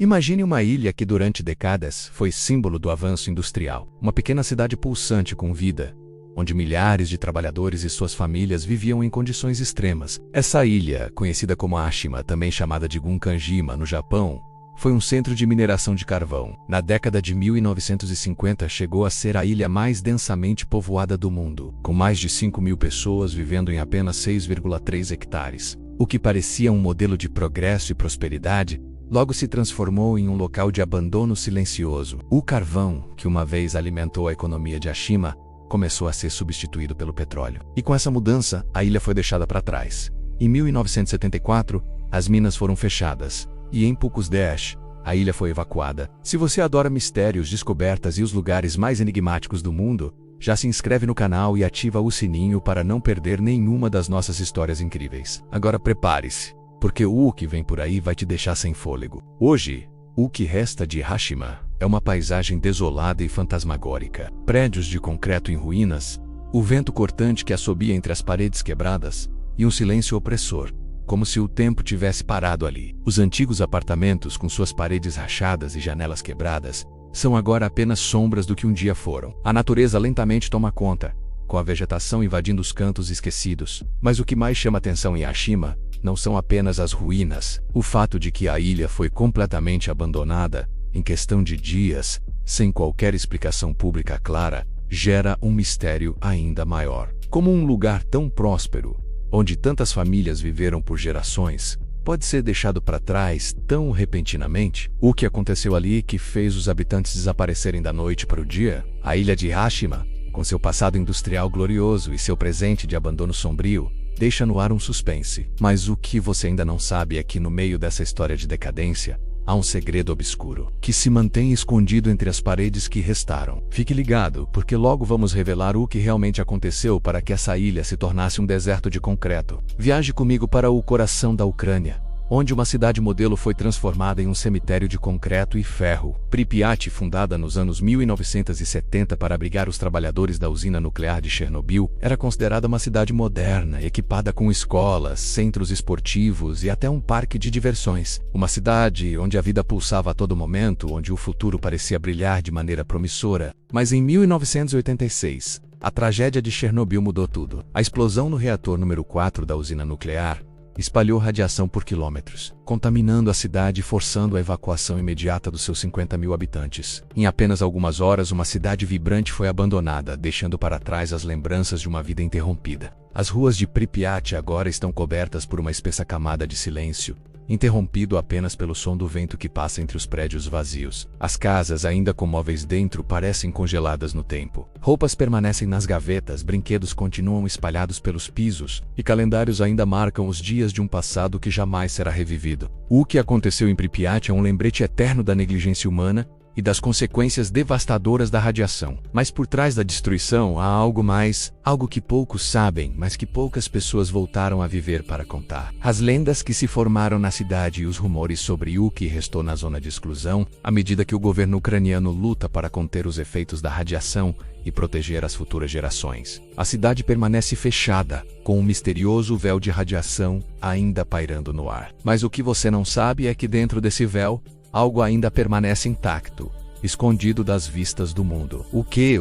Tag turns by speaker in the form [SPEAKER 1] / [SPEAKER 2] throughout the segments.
[SPEAKER 1] Imagine uma ilha que durante décadas foi símbolo do avanço industrial. Uma pequena cidade pulsante com vida, onde milhares de trabalhadores e suas famílias viviam em condições extremas. Essa ilha, conhecida como Ashima, também chamada de Gunkanjima no Japão, foi um centro de mineração de carvão. Na década de 1950 chegou a ser a ilha mais densamente povoada do mundo, com mais de 5.000 pessoas vivendo em apenas 6,3 hectares. O que parecia um modelo de progresso e prosperidade, logo se transformou em um local de abandono silencioso. O carvão, que uma vez alimentou a economia de Ashima, começou a ser substituído pelo petróleo. E com essa mudança, a ilha foi deixada para trás. Em 1974, as minas foram fechadas, e em Pukusdesh, a ilha foi evacuada. Se você adora mistérios, descobertas e os lugares mais enigmáticos do mundo, já se inscreve no canal e ativa o sininho para não perder nenhuma das nossas histórias incríveis. Agora prepare-se, porque o que vem por aí vai te deixar sem fôlego. Hoje, o que resta de Ashima é uma paisagem desolada e fantasmagórica. Prédios de concreto em ruínas, o vento cortante que assobia entre as paredes quebradas e um silêncio opressor, como se o tempo tivesse parado ali. Os antigos apartamentos, com suas paredes rachadas e janelas quebradas, são agora apenas sombras do que um dia foram. A natureza lentamente toma conta, com a vegetação invadindo os cantos esquecidos. Mas o que mais chama atenção em Ashima não são apenas as ruínas. O fato de que a ilha foi completamente abandonada, em questão de dias, sem qualquer explicação pública clara, gera um mistério ainda maior. Como um lugar tão próspero, onde tantas famílias viveram por gerações, pode ser deixado para trás tão repentinamente? O que aconteceu ali que fez os habitantes desaparecerem da noite para o dia? A ilha de Ashima, com seu passado industrial glorioso e seu presente de abandono sombrio, deixa no ar um suspense. Mas o que você ainda não sabe é que no meio dessa história de decadência, há um segredo obscuro, que se mantém escondido entre as paredes que restaram. Fique ligado, porque logo vamos revelar o que realmente aconteceu para que essa ilha se tornasse um deserto de concreto. Viaje comigo para o coração da Ucrânia, onde uma cidade modelo foi transformada em um cemitério de concreto e ferro. Pripyat, fundada nos anos 1970 para abrigar os trabalhadores da usina nuclear de Chernobyl, era considerada uma cidade moderna, equipada com escolas, centros esportivos e até um parque de diversões. Uma cidade onde a vida pulsava a todo momento, onde o futuro parecia brilhar de maneira promissora. Mas em 1986, a tragédia de Chernobyl mudou tudo. A explosão no reator número 4 da usina nuclear espalhou radiação por quilômetros, contaminando a cidade e forçando a evacuação imediata dos seus 50.000 habitantes. Em apenas algumas horas, uma cidade vibrante foi abandonada, deixando para trás as lembranças de uma vida interrompida. As ruas de Pripyat agora estão cobertas por uma espessa camada de silêncio, interrompido apenas pelo som do vento que passa entre os prédios vazios. As casas, ainda com móveis dentro, parecem congeladas no tempo. Roupas permanecem nas gavetas, brinquedos continuam espalhados pelos pisos, e calendários ainda marcam os dias de um passado que jamais será revivido. O que aconteceu em Pripyat é um lembrete eterno da negligência humana e das consequências devastadoras da radiação. Mas por trás da destruição há algo mais, algo que poucos sabem, mas que poucas pessoas voltaram a viver para contar. As lendas que se formaram na cidade e os rumores sobre o que restou na zona de exclusão, à medida que o governo ucraniano luta para conter os efeitos da radiação e proteger as futuras gerações. A cidade permanece fechada, com um misterioso véu de radiação ainda pairando no ar. Mas o que você não sabe é que dentro desse véu, algo ainda permanece intacto, escondido das vistas do mundo. O que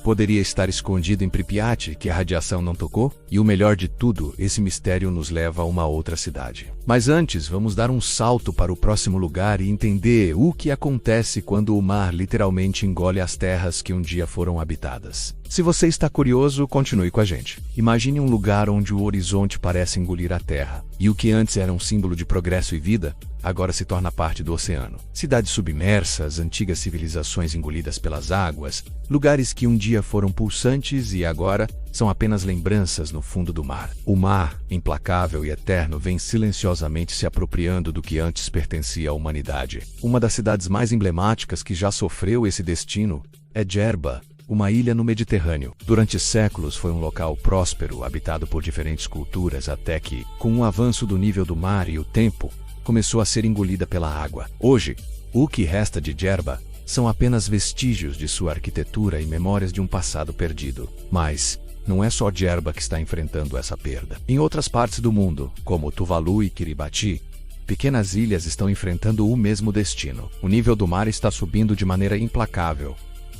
[SPEAKER 1] poderia estar escondido em Pripyat que a radiação não tocou? E o melhor de tudo, esse mistério nos leva a uma outra cidade. Mas antes, vamos dar um salto para o próximo lugar e entender o que acontece quando o mar literalmente engole as terras que um dia foram habitadas. Se você está curioso, continue com a gente. Imagine um lugar onde o horizonte parece engolir a terra, e o que antes era um símbolo de progresso e vida, agora se torna parte do oceano. Cidades submersas, antigas civilizações engolidas pelas águas, lugares que um dia foram pulsantes e agora são apenas lembranças no fundo do mar. O mar, implacável e eterno, vem silenciosamente se apropriando do que antes pertencia à humanidade. Uma das cidades mais emblemáticas que já sofreu esse destino é Djerba, uma ilha no Mediterrâneo. Durante séculos foi um local próspero, habitado por diferentes culturas, até que, com o avanço do nível do mar e o tempo, começou a ser engolida pela água. Hoje, o que resta de Djerba são apenas vestígios de sua arquitetura e memórias de um passado perdido. Mas não é só Djerba que está enfrentando essa perda. Em outras partes do mundo, como Tuvalu e Kiribati, pequenas ilhas estão enfrentando o mesmo destino. O nível do mar está subindo de maneira implacável,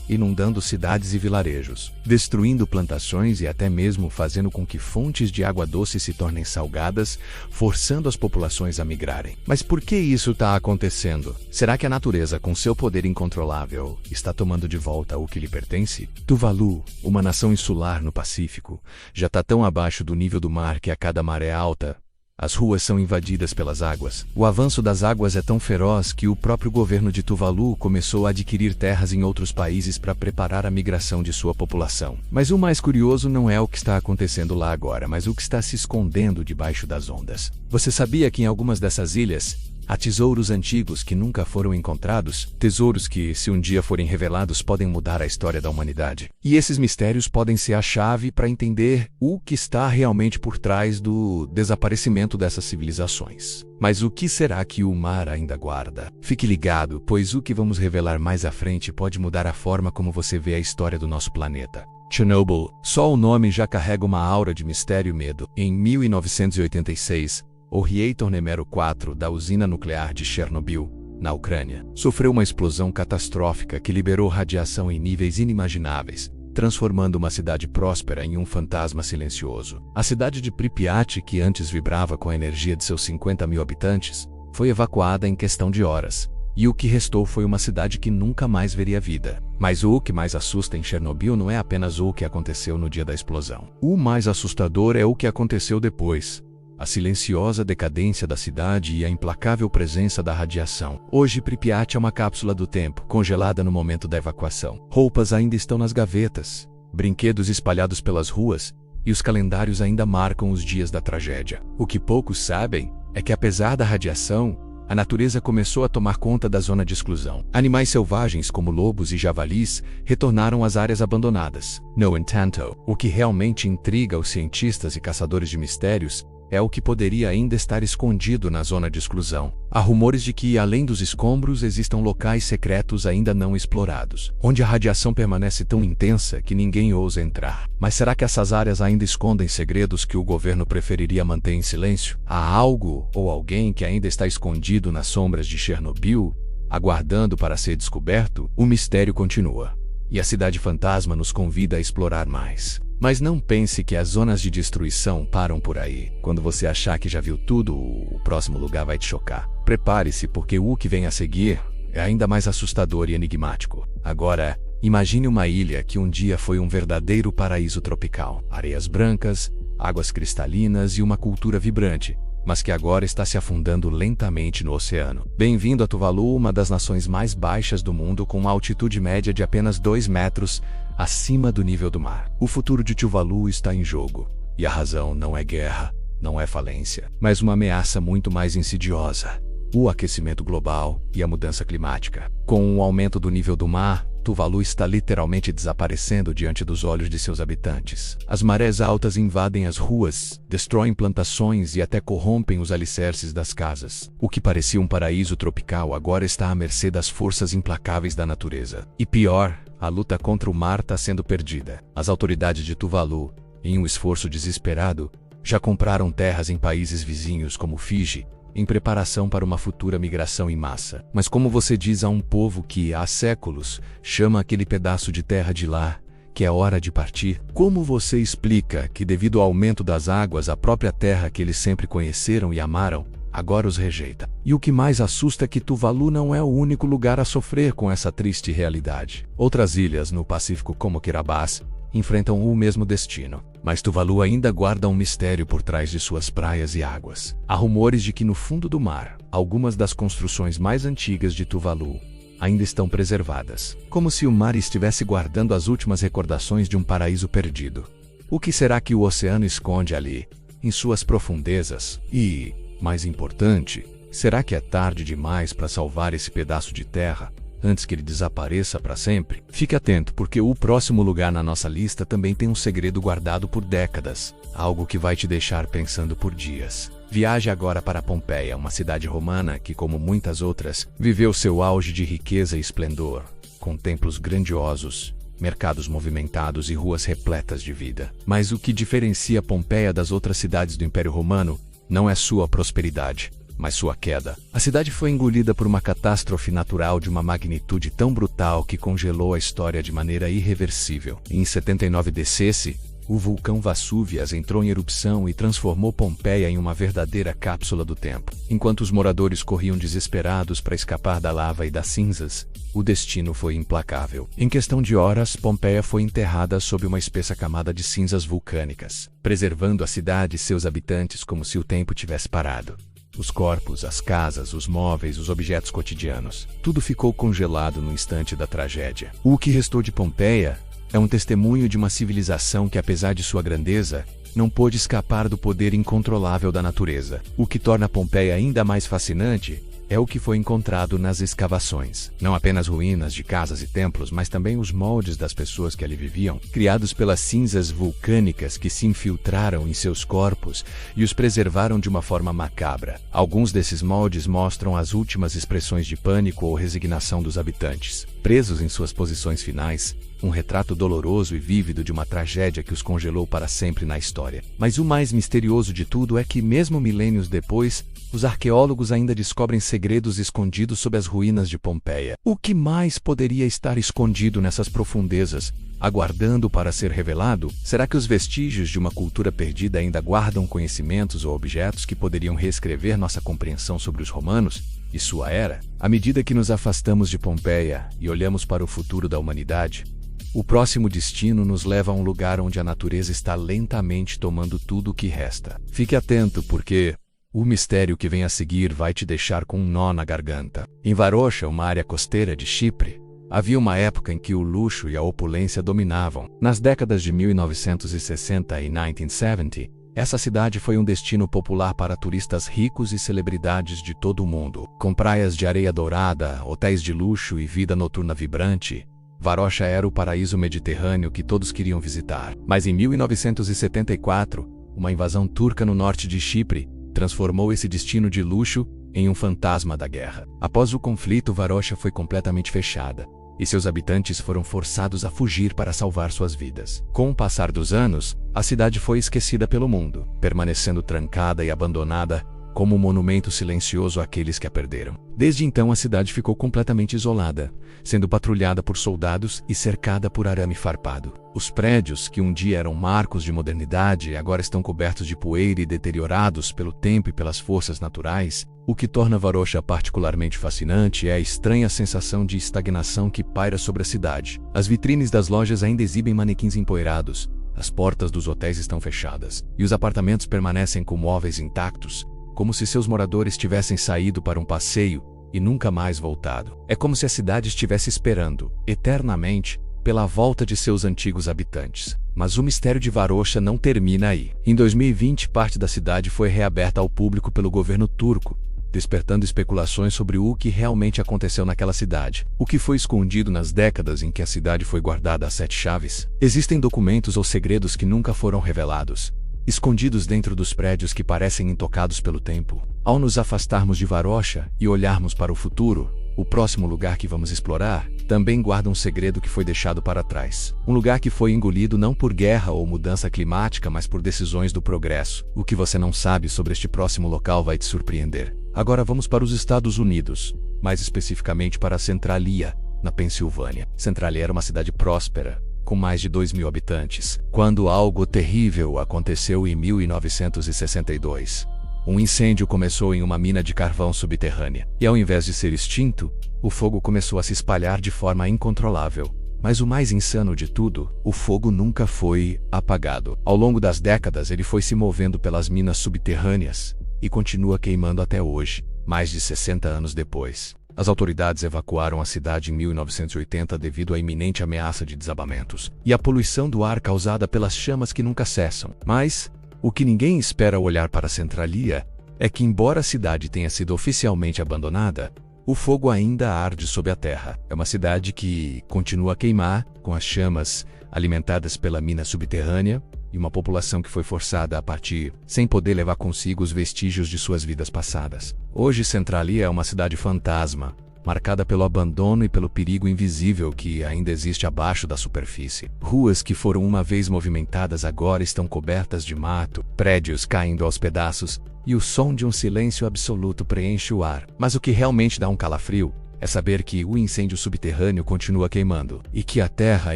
[SPEAKER 1] inundando cidades e vilarejos, destruindo plantações e até mesmo fazendo com que fontes de água doce se tornem salgadas, forçando as populações a migrarem. Mas por que isso está acontecendo? Será que a natureza, com seu poder incontrolável, está tomando de volta o que lhe pertence? Tuvalu, uma nação insular no Pacífico, já está tão abaixo do nível do mar que a cada maré alta, as ruas são invadidas pelas águas. O avanço das águas é tão feroz que o próprio governo de Tuvalu começou a adquirir terras em outros países para preparar a migração de sua população. Mas o mais curioso não é o que está acontecendo lá agora, mas o que está se escondendo debaixo das ondas. Você sabia que em algumas dessas ilhas há tesouros antigos que nunca foram encontrados? Tesouros que, se um dia forem revelados, podem mudar a história da humanidade. E esses mistérios podem ser a chave para entender o que está realmente por trás do desaparecimento dessas civilizações. Mas o que será que o mar ainda guarda? Fique ligado, pois o que vamos revelar mais à frente pode mudar a forma como você vê a história do nosso planeta. Chernobyl, só o nome já carrega uma aura de mistério e medo. Em 1986, o reator número 4 da usina nuclear de Chernobyl, na Ucrânia, sofreu uma explosão catastrófica que liberou radiação em níveis inimagináveis, transformando uma cidade próspera em um fantasma silencioso. A cidade de Pripyat, que antes vibrava com a energia de seus 50 mil habitantes, foi evacuada em questão de horas, e o que restou foi uma cidade que nunca mais veria vida. Mas o que mais assusta em Chernobyl não é apenas o que aconteceu no dia da explosão. O mais assustador é o que aconteceu depois. A silenciosa decadência da cidade e a implacável presença da radiação. Hoje, Pripyat é uma cápsula do tempo, congelada no momento da evacuação. Roupas ainda estão nas gavetas, brinquedos espalhados pelas ruas, e os calendários ainda marcam os dias da tragédia. O que poucos sabem é que, apesar da radiação, a natureza começou a tomar conta da zona de exclusão. Animais selvagens como lobos e javalis retornaram às áreas abandonadas. No entanto, o que realmente intriga os cientistas e caçadores de mistérios é o que poderia ainda estar escondido na zona de exclusão. Há rumores de que, além dos escombros, existam locais secretos ainda não explorados, onde a radiação permanece tão intensa que ninguém ousa entrar. Mas será que essas áreas ainda escondem segredos que o governo preferiria manter em silêncio? Há algo ou alguém que ainda está escondido nas sombras de Chernobyl, aguardando para ser descoberto? O mistério continua, e a cidade fantasma nos convida a explorar mais. Mas não pense que as zonas de destruição param por aí. Quando você achar que já viu tudo, o próximo lugar vai te chocar. Prepare-se, porque o que vem a seguir é ainda mais assustador e enigmático. Agora, imagine uma ilha que um dia foi um verdadeiro paraíso tropical. Areias brancas, águas cristalinas e uma cultura vibrante, mas que agora está se afundando lentamente no oceano. Bem-vindo a Tuvalu, uma das nações mais baixas do mundo, com uma altitude média de apenas 2 metros acima do nível do mar. O futuro de Tuvalu está em jogo, e a razão não é guerra, não é falência, mas uma ameaça muito mais insidiosa: o aquecimento global e a mudança climática. Com o aumento do nível do mar, Tuvalu está literalmente desaparecendo diante dos olhos de seus habitantes. As marés altas invadem as ruas, destroem plantações e até corrompem os alicerces das casas. O que parecia um paraíso tropical agora está à mercê das forças implacáveis da natureza. E pior, a luta contra o mar está sendo perdida. As autoridades de Tuvalu, em um esforço desesperado, já compraram terras em países vizinhos como Fiji, em preparação para uma futura migração em massa. Mas como você diz a um povo que, há séculos, chama aquele pedaço de terra de lá, que é hora de partir? Como você explica que, devido ao aumento das águas, a própria terra que eles sempre conheceram e amaram, agora os rejeita? E o que mais assusta é que Tuvalu não é o único lugar a sofrer com essa triste realidade. Outras ilhas no Pacífico, como Kiribati, enfrentam o mesmo destino. Mas Tuvalu ainda guarda um mistério por trás de suas praias e águas. Há rumores de que no fundo do mar, algumas das construções mais antigas de Tuvalu ainda estão preservadas, como se o mar estivesse guardando as últimas recordações de um paraíso perdido. O que será que o oceano esconde ali, em suas profundezas? E, mais importante, será que é tarde demais para salvar esse pedaço de terra, antes que ele desapareça para sempre? Fique atento, porque o próximo lugar na nossa lista também tem um segredo guardado por décadas, algo que vai te deixar pensando por dias. Viaje agora para Pompeia, uma cidade romana que, como muitas outras, viveu seu auge de riqueza e esplendor, com templos grandiosos, mercados movimentados e ruas repletas de vida. Mas o que diferencia Pompeia das outras cidades do Império Romano não é sua prosperidade, mas sua queda. A cidade foi engolida por uma catástrofe natural de uma magnitude tão brutal que congelou a história de maneira irreversível. Em 79 d.C., o vulcão Vesúvius entrou em erupção e transformou Pompeia em uma verdadeira cápsula do tempo. Enquanto os moradores corriam desesperados para escapar da lava e das cinzas, o destino foi implacável. Em questão de horas, Pompeia foi enterrada sob uma espessa camada de cinzas vulcânicas, preservando a cidade e seus habitantes como se o tempo tivesse parado. Os corpos, as casas, os móveis, os objetos cotidianos, tudo ficou congelado no instante da tragédia. O que restou de Pompeia é um testemunho de uma civilização que, apesar de sua grandeza, não pôde escapar do poder incontrolável da natureza. O que torna Pompeia ainda mais fascinante é o que foi encontrado nas escavações. Não apenas ruínas de casas e templos, mas também os moldes das pessoas que ali viviam, criados pelas cinzas vulcânicas que se infiltraram em seus corpos e os preservaram de uma forma macabra. Alguns desses moldes mostram as últimas expressões de pânico ou resignação dos habitantes, presos em suas posições finais, um retrato doloroso e vívido de uma tragédia que os congelou para sempre na história. Mas o mais misterioso de tudo é que, mesmo milênios depois, os arqueólogos ainda descobrem segredos escondidos sob as ruínas de Pompeia. O que mais poderia estar escondido nessas profundezas, aguardando para ser revelado? Será que os vestígios de uma cultura perdida ainda guardam conhecimentos ou objetos que poderiam reescrever nossa compreensão sobre os romanos e sua era? À medida que nos afastamos de Pompeia e olhamos para o futuro da humanidade, o próximo destino nos leva a um lugar onde a natureza está lentamente tomando tudo o que resta. Fique atento, porque o mistério que vem a seguir vai te deixar com um nó na garganta. Em Varosha, uma área costeira de Chipre, havia uma época em que o luxo e a opulência dominavam. Nas décadas de 1960 e 1970, essa cidade foi um destino popular para turistas ricos e celebridades de todo o mundo. Com praias de areia dourada, hotéis de luxo e vida noturna vibrante, Varosha era o paraíso mediterrâneo que todos queriam visitar. Mas em 1974, uma invasão turca no norte de Chipre transformou esse destino de luxo em um fantasma da guerra. Após o conflito, Varosha foi completamente fechada, e seus habitantes foram forçados a fugir para salvar suas vidas. Com o passar dos anos, a cidade foi esquecida pelo mundo, permanecendo trancada e abandonada como um monumento silencioso àqueles que a perderam. Desde então, a cidade ficou completamente isolada, sendo patrulhada por soldados e cercada por arame farpado. Os prédios, que um dia eram marcos de modernidade, agora estão cobertos de poeira e deteriorados pelo tempo e pelas forças naturais. O que torna Varosha particularmente fascinante é a estranha sensação de estagnação que paira sobre a cidade. As vitrines das lojas ainda exibem manequins empoeirados, as portas dos hotéis estão fechadas, e os apartamentos permanecem com móveis intactos, como se seus moradores tivessem saído para um passeio e nunca mais voltado. É como se a cidade estivesse esperando, eternamente, pela volta de seus antigos habitantes. Mas o mistério de Varosha não termina aí. Em 2020, parte da cidade foi reaberta ao público pelo governo turco, despertando especulações sobre o que realmente aconteceu naquela cidade. O que foi escondido nas décadas em que a cidade foi guardada a 7 chaves? Existem documentos ou segredos que nunca foram revelados, escondidos dentro dos prédios que parecem intocados pelo tempo. Ao nos afastarmos de Varosha e olharmos para o futuro, o próximo lugar que vamos explorar também guarda um segredo que foi deixado para trás. Um lugar que foi engolido não por guerra ou mudança climática, mas por decisões do progresso. O que você não sabe sobre este próximo local vai te surpreender. Agora vamos para os Estados Unidos, mais especificamente para Centralia, na Pensilvânia. Centralia era uma cidade próspera, com mais de 2.000 habitantes, quando algo terrível aconteceu em 1962. Um incêndio começou em uma mina de carvão subterrânea, e ao invés de ser extinto, o fogo começou a se espalhar de forma incontrolável. Mas o mais insano de tudo, o fogo nunca foi apagado. Ao longo das décadas, ele foi se movendo pelas minas subterrâneas e continua queimando até hoje, mais de 60 anos depois. As autoridades evacuaram a cidade em 1980 devido à iminente ameaça de desabamentos e à poluição do ar causada pelas chamas que nunca cessam. Mas o que ninguém espera ao olhar para Centralia é que, embora a cidade tenha sido oficialmente abandonada, o fogo ainda arde sob a terra. É uma cidade que continua a queimar, com as chamas alimentadas pela mina subterrânea, e uma população que foi forçada a partir, sem poder levar consigo os vestígios de suas vidas passadas. Hoje, Centralia é uma cidade fantasma, marcada pelo abandono e pelo perigo invisível que ainda existe abaixo da superfície. Ruas que foram uma vez movimentadas agora estão cobertas de mato, prédios caindo aos pedaços, e o som de um silêncio absoluto preenche o ar. Mas o que realmente dá um calafrio é saber que o incêndio subterrâneo continua queimando, e que a terra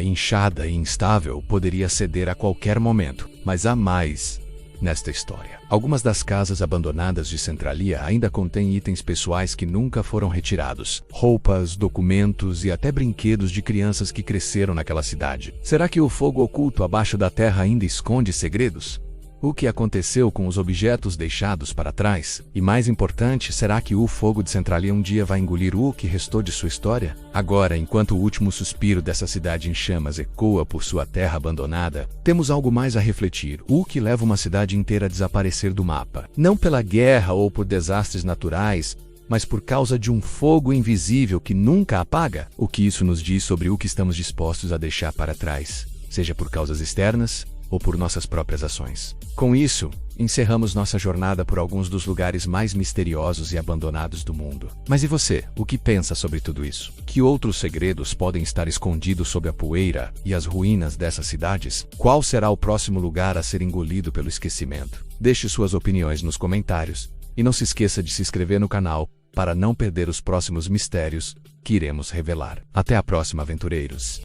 [SPEAKER 1] inchada e instável poderia ceder a qualquer momento. Mas há mais nesta história. Algumas das casas abandonadas de Centralia ainda contêm itens pessoais que nunca foram retirados. Roupas, documentos e até brinquedos de crianças que cresceram naquela cidade. Será que o fogo oculto abaixo da terra ainda esconde segredos? O que aconteceu com os objetos deixados para trás? E mais importante, será que o fogo de Centralia um dia vai engolir o que restou de sua história? Agora, enquanto o último suspiro dessa cidade em chamas ecoa por sua terra abandonada, temos algo mais a refletir. O que leva uma cidade inteira a desaparecer do mapa? Não pela guerra ou por desastres naturais, mas por causa de um fogo invisível que nunca apaga? O que isso nos diz sobre o que estamos dispostos a deixar para trás, seja por causas externas ou por nossas próprias ações? Com isso, encerramos nossa jornada por alguns dos lugares mais misteriosos e abandonados do mundo. Mas e você? O que pensa sobre tudo isso? Que outros segredos podem estar escondidos sob a poeira e as ruínas dessas cidades? Qual será o próximo lugar a ser engolido pelo esquecimento? Deixe suas opiniões nos comentários e não se esqueça de se inscrever no canal para não perder os próximos mistérios que iremos revelar. Até a próxima, aventureiros!